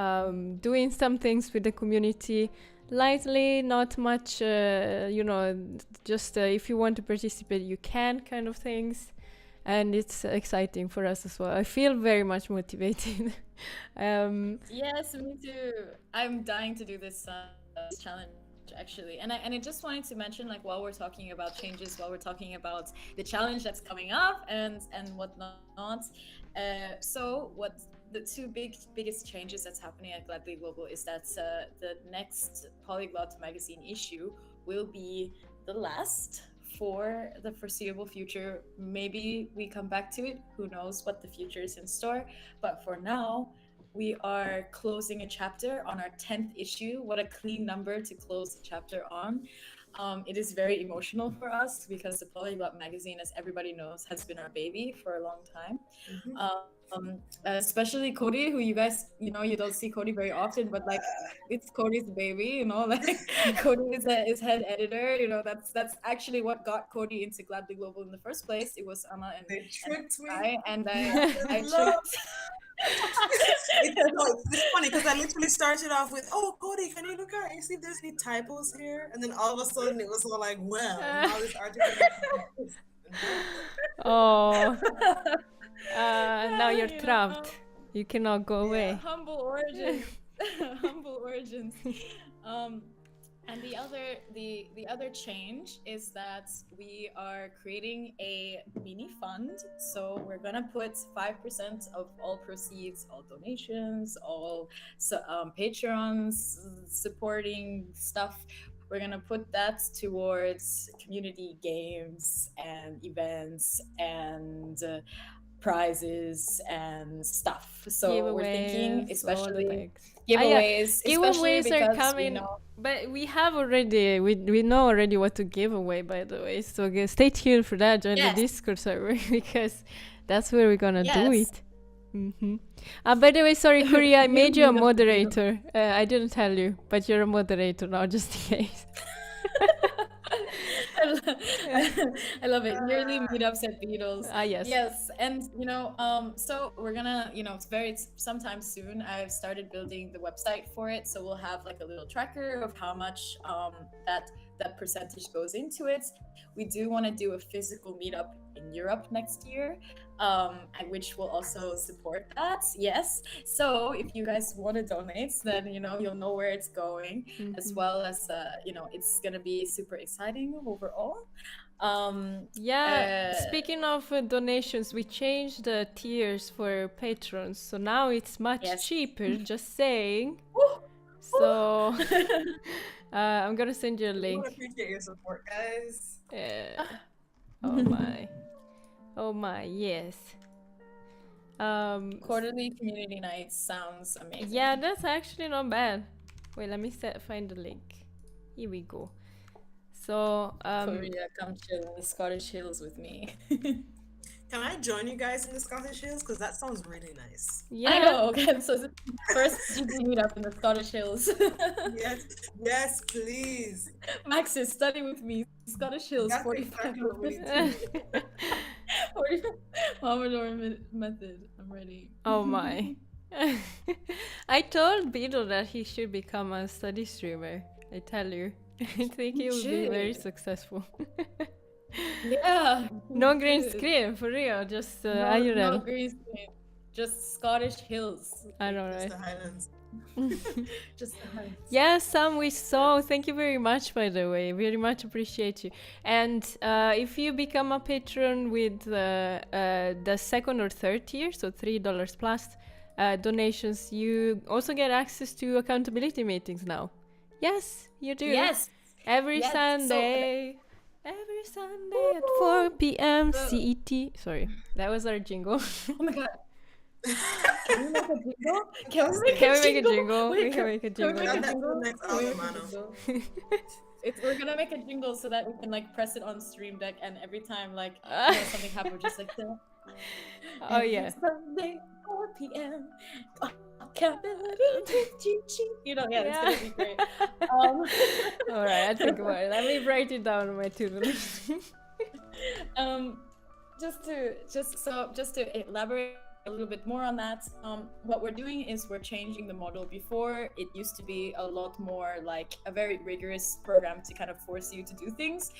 doing some things with the community lightly, not much, just if you want to participate, you can, kind of things. And it's exciting for us as well. I feel very much motivated. Yes, me too. I'm dying to do this challenge, actually. And I just wanted to mention, like, while we're talking about changes, while we're talking about the challenge that's coming up and whatnot. So what the two biggest changes that's happening at Gladly Global is that the next Polyglot magazine issue will be the last for the foreseeable future. Maybe we come back to it. Who knows what the future is in store? But for now, we are closing a chapter on our 10th issue. What a clean number to close the chapter on. It is very emotional for us because the Polyglot magazine, as everybody knows, has been our baby for a long time. Especially Cody, who you guys, you don't see Cody very often, but like it's Cody's baby, like Cody is head editor. That's actually what got Cody into Gladly Global in the first place. It was Anna and they tricked me, and I tricked. It's funny because I literally started off with, "Oh, Cody, can you look at and see if there's any typos here?" And then all of a sudden it was all like, "Well, now this article." Oh. Now you're trapped. You cannot go away. Humble origins. Humble origins. And the other change is that we are creating a mini fund. So we're gonna put 5% of all proceeds, all donations, all Patreons, supporting stuff. we're gonna put that towards community games and events and prizes and stuff. So we're thinking, Giveaways, all the especially things. Yeah, giveaways, especially giveaways are because we coming, know. but we have already, we know already what to give away, by the way. So stay tuned for that. Join the Yes. Discord server because that's where we're gonna do Yes. it. By the way, sorry, Korea, I made you a Meet up with moderator. I didn't tell you, but you're a moderator now, just in case. I love it. Yearly meetups at Beatles. Yes. Yes, and so we're gonna, it's sometime soon. I've started building the website for it, so we'll have like a little tracker of how much that percentage goes into it. We do want to do a physical meetup in Europe next year, which will also support that. Yes. So if you guys want to donate, then you'll know where it's going, as well as it's gonna be super exciting overall. Speaking of donations, we changed the tiers for patrons, so now it's much cheaper. Just saying. So I'm gonna send you a link. I appreciate your support, guys. Oh my, yes. Quarterly community nights sounds amazing. Yeah, that's actually not bad. Wait, let me find the link. Here we go. So Korea, come chill in the Scottish Hills with me. Can I join you guys in the Scottish Hills? Because that sounds really nice. Yeah. I know. Okay, so it's the first meet up in the Scottish Hills. Yes, please. Maxis, study with me. Scottish Hills, That's 45 exactly what we need to do. 45 Pomodoro method. I'm ready. Oh my. I told Beetle that he should become a study streamer. I tell you. I think he will be very successful. Yeah. No green screen, for real. Just IRL. No green screen. Just Scottish Hills. I know, right? Just the Highlands. Just the Highlands. Yeah, Sam, we saw. Thank you very much, by the way. Very much appreciate you. And if you become a patron with the second or third tier, so $3 plus donations, you also get access to accountability meetings now. Yes, you do. Yes. Every Sunday. Every Sunday at 4 p.m. CET. Sorry, that was our jingle. Oh my god. Can we make a jingle? Can we make a jingle? We can make a jingle. We're gonna make a jingle so that we can like press it on Stream Deck, and every time something happens, we're just like oh yeah. Sunday 4 p.m. Accountability. It's gonna be great. All right, I think about it. Let me write it down on my to-do list. Just to elaborate a little bit more on that, what we're doing is we're changing the model. Before, it used to be a lot more like a very rigorous program to kind of force you to do things,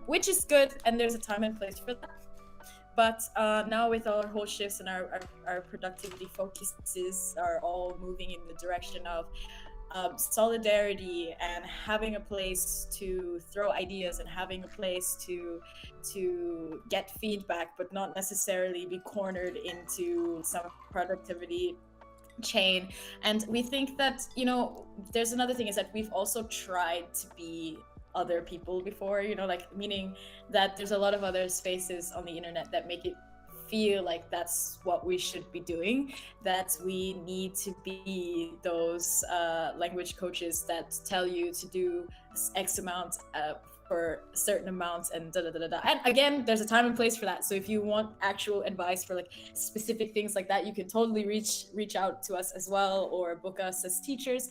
which is good, and there's a time and place for that. But now with our whole shifts and our productivity focuses are all moving in the direction of solidarity and having a place to throw ideas and having a place to get feedback, but not necessarily be cornered into some productivity chain. And we think that there's another thing, is that we've also tried to be other people before, meaning that there's a lot of other spaces on the internet that make it feel like that's what we should be doing, that we need to be those language coaches that tell you to do X amount for a certain amount and da-da-da-da-da. And again, there's a time and place for that. So if you want actual advice for like specific things like that, you can totally reach out to us as well, or book us as teachers.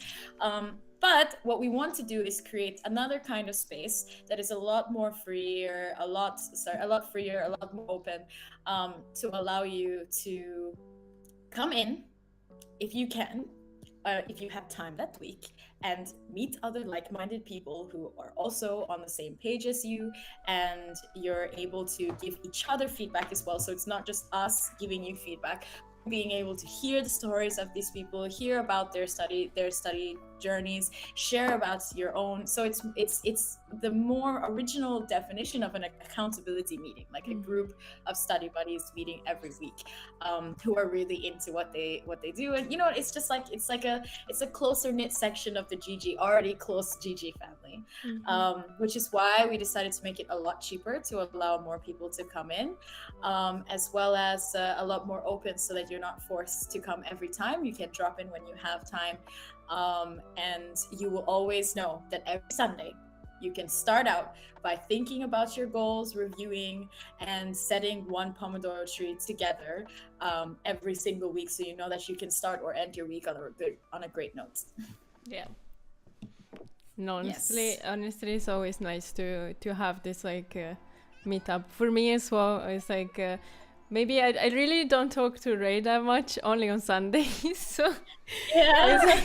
But what we want to do is create another kind of space that is a lot more freer, a lot more open, to allow you to come in if you can, if you have time that week, and meet other like-minded people who are also on the same page as you, and you're able to give each other feedback as well. So it's not just us giving you feedback, being able to hear the stories of these people, hear about their study journeys, share about your own. So it's the more original definition of an accountability meeting, like a group of study buddies meeting every week, who are really into what they do. And it's just like it's a closer knit section of the GG, already close GG family, which is why we decided to make it a lot cheaper to allow more people to come in, as well as a lot more open, so that you're not forced to come every time. You can drop in when you have time, and you will always know that every Sunday you can start out by thinking about your goals, reviewing, and setting one Pomodoro tree together every single week, so you know that you can start or end your week on a great note. Yeah. No, honestly, it's always nice to have this like meetup. For me as well, it's like maybe I really don't talk to Ray that much, only on Sundays. So yeah,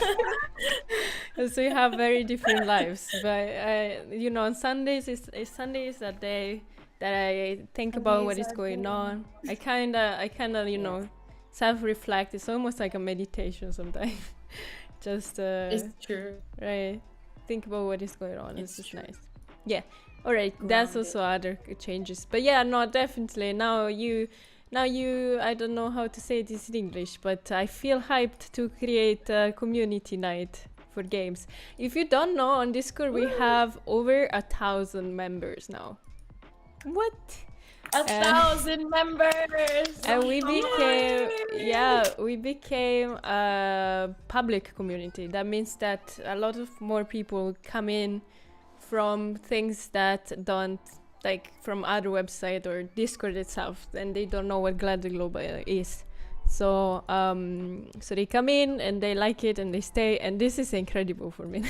so we have very different lives. But on Sundays Sunday is a day that I think about what is going on. I kinda self-reflect. It's almost like a meditation sometimes. Just it's true, right? Think about what is going on. It's just nice. Yeah. All right. That's also other changes. But yeah, no, definitely. Now you, I don't know how to say this in English, but I feel hyped to create a community night for games. If you don't know, on Discord we have over 1,000 members now. What? 1,000 members, and we became a public community. That means that a lot of more people come in from things that don't, like from other website or Discord itself, and they don't know what 𝕙𝕣𝕣𝕣 is. So they come in and they like it and they stay, and this is incredible for me.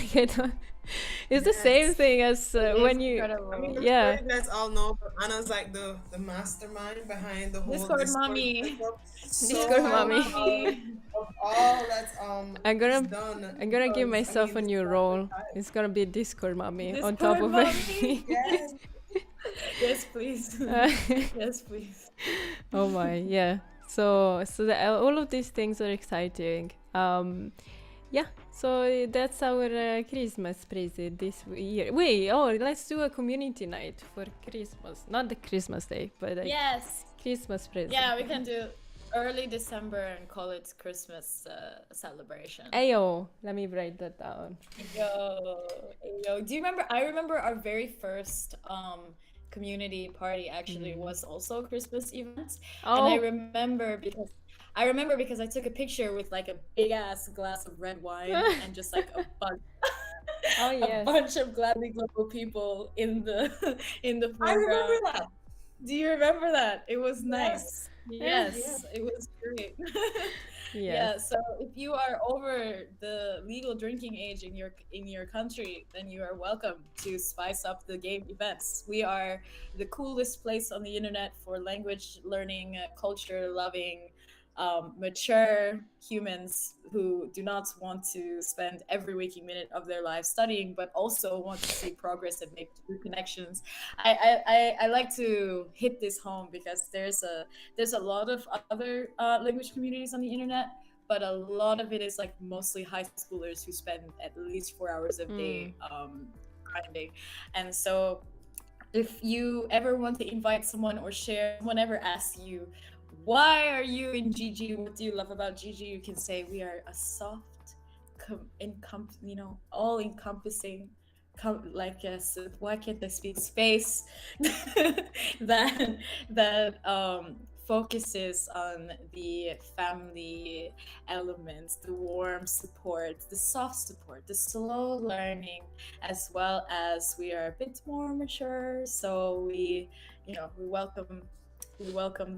It's the same thing as when you let's all know, but Anna's like the mastermind behind the whole Discord mommy. Discord mommy. Of all that's I'm done, gonna give myself a new role. It's gonna be Discord mommy on top of mommy. it. Yes, please. Yes, please. Oh my, yeah. So all of these things are exciting. So that's our Christmas present this year. Wait, let's do a community night for Christmas. Not the Christmas day, but like Christmas present. Yeah, we can do early December and call it Christmas celebration. Ayo, let me write that down. Yo. Do you remember? I remember our very first community party actually was also a Christmas event. And I remember because I took a picture with like a big ass glass of red wine and just like a bunch a bunch of 𝕙𝕣𝕣𝕣 people in the foreground. I remember that. Do you remember that? It was nice. Yes. It was great. Yeah, so if you are over the legal drinking age in your country, then you are welcome to spice up the game events. We are the coolest place on the internet for language learning, culture loving, mature humans who do not want to spend every waking minute of their life studying, but also want to see progress and make new connections. I like to hit this home because there's a lot of other language communities on the internet, but a lot of it is like mostly high schoolers who spend at least 4 hours a day grinding. And so if you ever want to invite someone or share, someone ever asks you, why are you in GG? What do you love about GG? You can say we are a soft, all-encompassing, why can't I speak, space that focuses on the family elements, the warm support, the soft support, the slow learning, as well as we are a bit more mature. So we welcome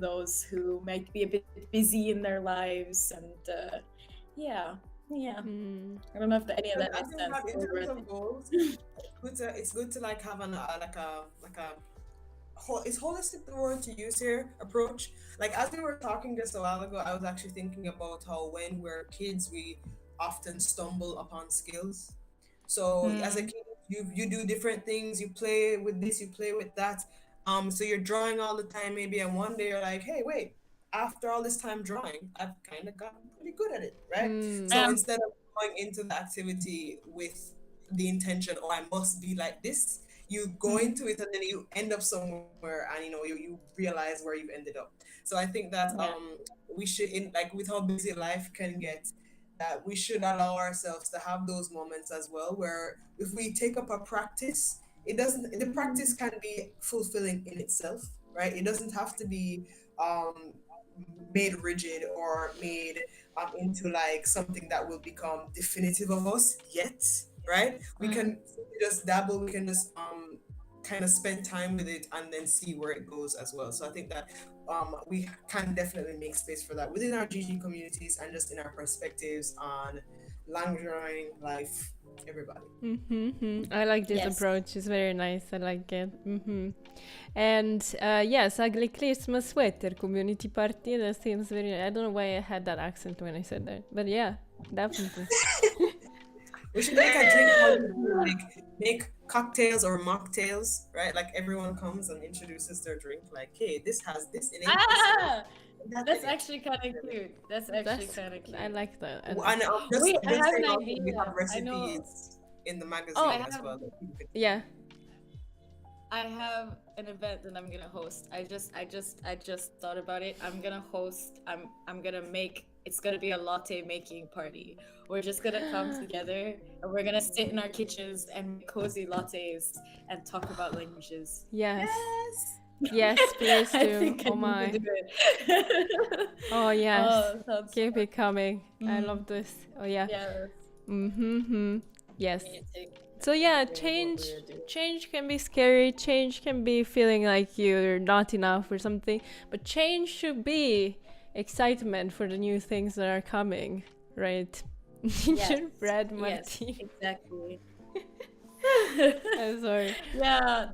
those who might be a bit busy in their lives, and I don't know if any of that makes sense. In terms of goals, it's good to like have is holistic the word to use here, approach. Like as we were talking just a while ago, I was actually thinking about how when we're kids we often stumble upon skills. So as a kid you do different things, you play with this, you play with that. So you're drawing all the time maybe, and one day you're like, hey, wait, after all this time drawing, I've kind of gotten pretty good at it, right? So instead of going into the activity with the intention, oh, I must be like this. You go into it and then you end up somewhere, and you realize where you've ended up. So I think that Yeah. we should, in like with how busy life can get, that we should allow ourselves to have those moments as well, where if we take up a practice, it doesn't the practice can be fulfilling in itself, right? It doesn't have to be um made rigid or made into like something that will become definitive of us yet, right? We can just dabble, we can just kind of spend time with it and then see where it goes as well. So I think that we can definitely make space for that within our GG communities and just in our perspectives on language learning, life, everybody. I like this Yes. approach. It's very nice. I like it. And yes, ugly Christmas sweater community party. That seems very. I don't know why I had that accent when I said that, but yeah, definitely. We should make a drink party, like make cocktails or mocktails, right? Like everyone comes and introduces their drink, like, hey, this has this in it. Ah, That's that's it. actually kind of cute. That's actually That's. kind of cute. I like that. And just Wait, I just have saying an also, we idea. have I know. recipes in the magazine Oh. as well. That people can- Yeah. I have an event that I'm gonna host. I just thought about it. I'm gonna host. I'm gonna make. It's gonna be a latte making party. We're just gonna come together and we're gonna sit in our kitchens and make cozy lattes and talk about languages. Yes. Yes. Yes, please I do. think I Oh need my. to do it. Oh yes. Oh, sounds Keep it coming. I Mm. love this. Oh yeah. yes. Yes. We need to So yeah, do what change we're doing. change can be scary. Change can be feeling like you're not enough or something. But change should be excitement for the new things that are coming, right? Gingerbread Yes, Martini. exactly. I'm sorry. Yeah,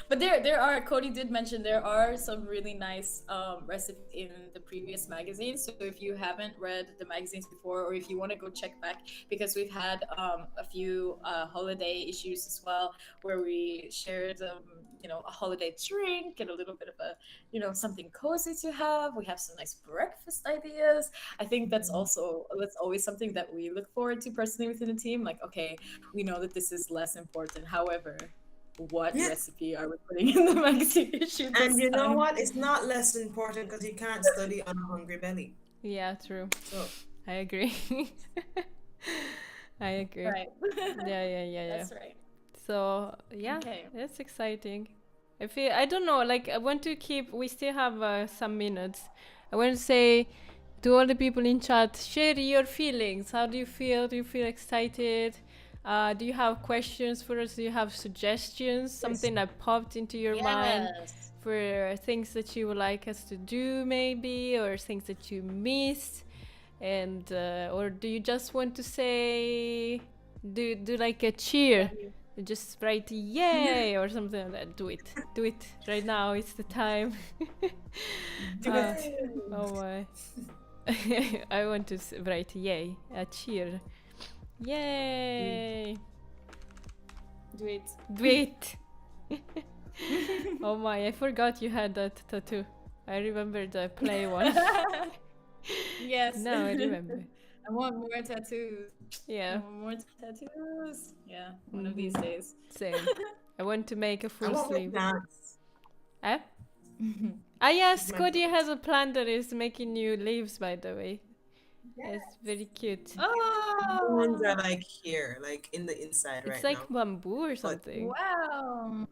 but there are, Cody did mention there are some really nice recipes in the previous magazines. So if you haven't read the magazines before, or if you want to go check back, because we've had a few holiday issues as well, where we shared a holiday drink and a little bit of a something cozy to have. We have some nice breakfast ideas. I think that's always something that we look forward to personally within the team. Like, okay, we know that this is less important. However, what Yeah. recipe are we putting in the magazine issue this And you know time? what? It's not less important because you can't study on a hungry belly. Yeah, true. So I agree. I agree. Right. Yeah. That's right. So yeah, Okay. that's exciting. I don't know, like I want to keep. We still have some minutes. I want to say to all the people in chat, share your feelings. How do you feel? Do you feel excited? Do you have questions for us? Do you have suggestions? Something that popped into your mind Yes. for things that you would like us to do, maybe, or things that you missed? And or do you just want to say, do like a cheer? Just write yay or something like that. Do it right now. It's the time. Do it. Oh my. I want to write yay, a cheer. Yay. Do it. Do it. Oh my, I forgot you had that tattoo. I remember the play one. Yes. Now I remember. I want more tattoos. I Yeah, want more tattoos. Yeah, one of these days. same. I want to make a I full want my sleeve. plants. Eh? Ah yes, My Cody has a plant that is making new leaves, by the way. It's very cute. The Oh, ones are like here, like in the inside It's right like now. bamboo or something. wow.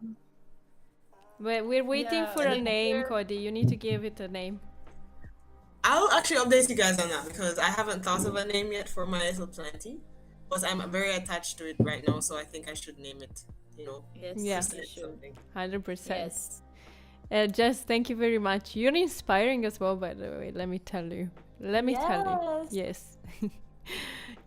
We're waiting Yeah, for a and name, they're- Cody. You need to give it a name. I'll actually update you guys on that because I haven't thought of a name yet for my little planty, but I'm very attached to it right now, so I think I should name it. Yes, Yeah. Christen you it should. something. 100%. Yes. Jess, thank you very much. You're inspiring as well, by the way. Let me tell you. Let me tell you. Yes. Yes.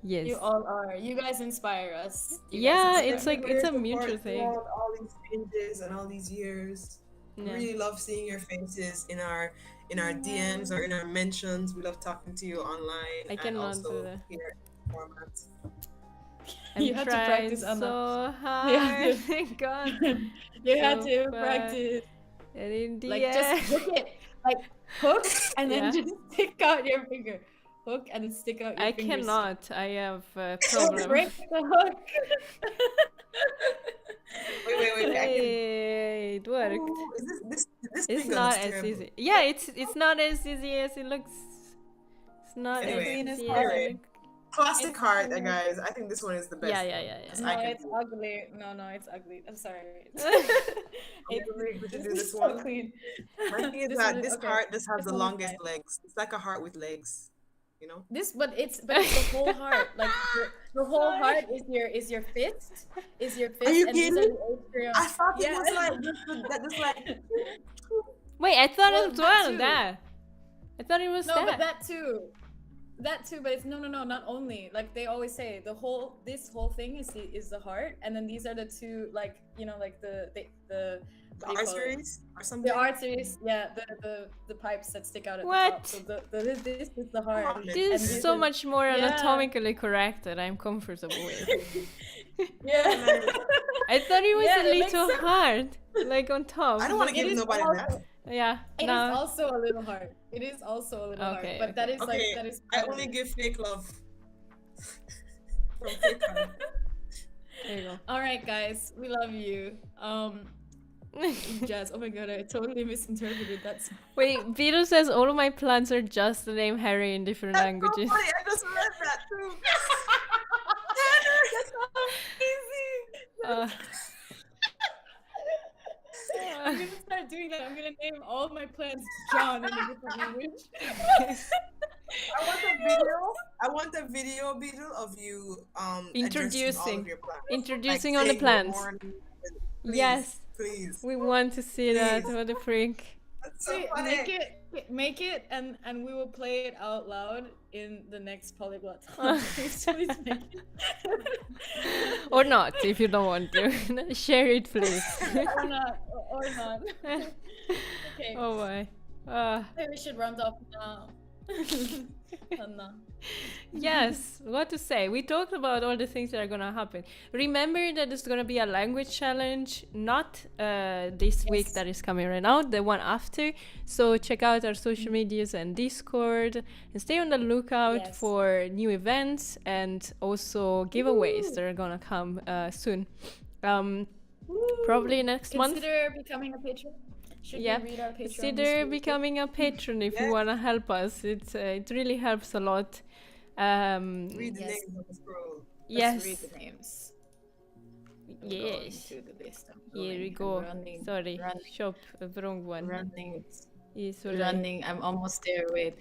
Yes. You all are. You guys inspire us. You guys Yeah, inspire it's me. like Thank you it's for a your mutual support thing. throughout all these changes and all these years. Yeah. Really love seeing your faces in our DMs or in our mentions. We love talking to you online. I and cannot also do that. here in format. I'm You had to trying practice on that. so You hard. had to- Thank God. You had So to far. practice. And in the Like end, just hook it. Like hook and then Yeah. just stick out your finger. hook and then stick out your I fingers. cannot. I have a Don't problem. break the hook. Wait. Hey, it worked. Ooh, is this It's finger not looks as terrible. easy. Yeah, it's not as easy as it looks. It's not Anyway, as clean as easy hard. as it looks. Classic It's heart, clean. guys. I think this one is the best. Yeah. 'cause No, I can it's do it. ugly. No, it's ugly. I'm sorry. We should do This this is so one. clean. My thing is This that one this okay. heart just has This the one is longest fine. legs. It's like a heart with legs, you know? But it's the whole heart. Like the whole heart is your fist. Is your fist. Are you and these kidding? are the atrium. I thought it Yeah. was like just like Wait, I thought Well, it was that well too. that. I thought it was No, that. but that too, but it's no, not only, like they always say this whole thing is the heart, and then these are the two, like, you know, like the what do you call it? arteries or something. The arteries, yeah, the pipes that stick out at What? the top. So this is the heart. This This and is this so is- much more yeah. anatomically correct that I'm comfortable with. Yeah. I thought it was Yeah, a that makes little sense. hard, like on top. I don't want to It give is nobody also- that. Yeah. It is No. also a little hard. It is also a little Okay, hard. But that is Okay, that is I part of only it. give fake love. From fake love. There you All right, guys, we love you. go. Jazz. Oh my god, I totally misinterpreted that. Wait, Vito says all of my plants are just the name Harry in different That's languages. so funny. I just read that too. That's amazing. Uh, I'm gonna start doing that. I'm gonna name all my plants John in a different language. I want a video, Beetle, of you addressing all Introducing. of your plants. Introducing Like on the saying good plants. morning. Please, Yes. please. We want to see that. Please. What a freak. That's so Wait, funny. make it, and we will play it out loud in the next polyglot time. Please make it. Or not, if you don't want to. Share it, please. or not. Okay. Oh my. Maybe we should round off now. No. Yes, what to say? We talked about all the things that are gonna happen. Remember that there's gonna be a language challenge, not this week Yes. that is coming right now, the one after. So check out our social medias and Discord, and stay on the lookout Yes. for new events and also giveaways that are gonna come soon. Probably next month. Consider becoming a patron. Should Yeah. we read our Patreon? Consider becoming a patron if you Yes. wanna help us. It really helps a lot. Read the Yes. names of the scroll. Let's Yes. read the names. I'm Yes. going to the list. I'm Here we going. go. I'm running. Sorry, running. shop wrong one. Running. Sorry. Running. I'm almost there. Wait.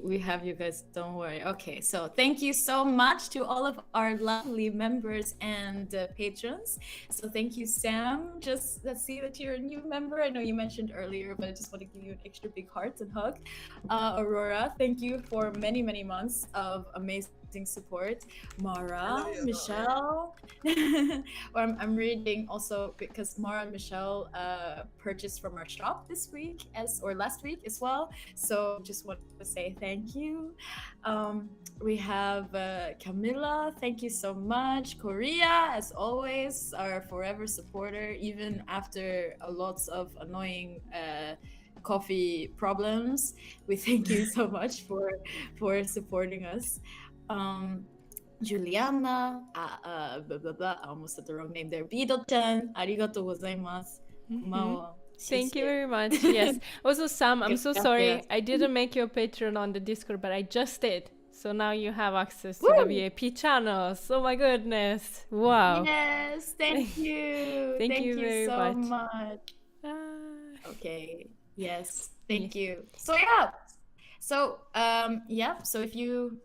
We have you guys. Don't worry. Okay. So thank you so much to all of our lovely members and patrons. So thank you, Sam. Just let's see that you're a new member. I know you mentioned earlier, but I just want to give you an extra big heart and hug. Aurora, thank you for many months of amazing support. Mara, love you, Michelle. I'm reading also because Mara and Michelle purchased from our shop this week or last week as well. So just want to say thank you. We have Camilla, thank you so much. Korea, as always, our forever supporter, even after lots of annoying coffee problems. We thank you so much for supporting us. Juliana, blah, blah, blah. I almost said the wrong name there. Bido-chan, arigatou gozaimasu. Gomawo. Thank you Shishi. very much. Yes. Also, Sam, I'm so sorry. Gracias. I didn't make you a patron on the Discord, but I just did. So now you have access to Woo! the VIP channels. Oh my goodness. Wow. Yes, thank you. Thank you very so much. much. Ah. Okay. Yes. Thank you. So yeah. So So if you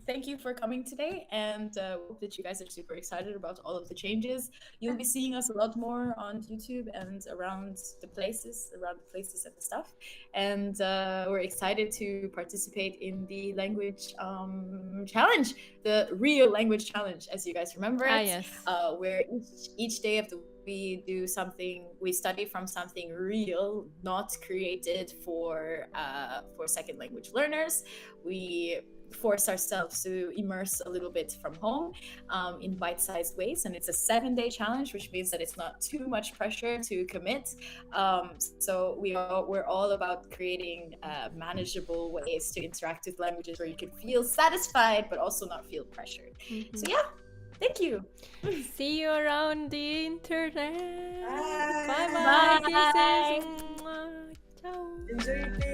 thank you for coming today, and hope that you guys are super excited about all of the changes. You'll be seeing us a lot more on YouTube and around the places and the stuff. And we're excited to participate in the language challenge, the real language challenge, as you guys remember it. Yes. Where each day of the we study from something real, not created for second language learners. We force ourselves to immerse a little bit from home in bite-sized ways. And it's a 7-day challenge, which means that it's not too much pressure to commit. So we're all about creating manageable ways to interact with languages where you can feel satisfied but also not feel pressured. So yeah, thank you. See you around the internet. Bye. Bye bye. Bye. Kisses. Mwah. Ciao. Enjoy your day.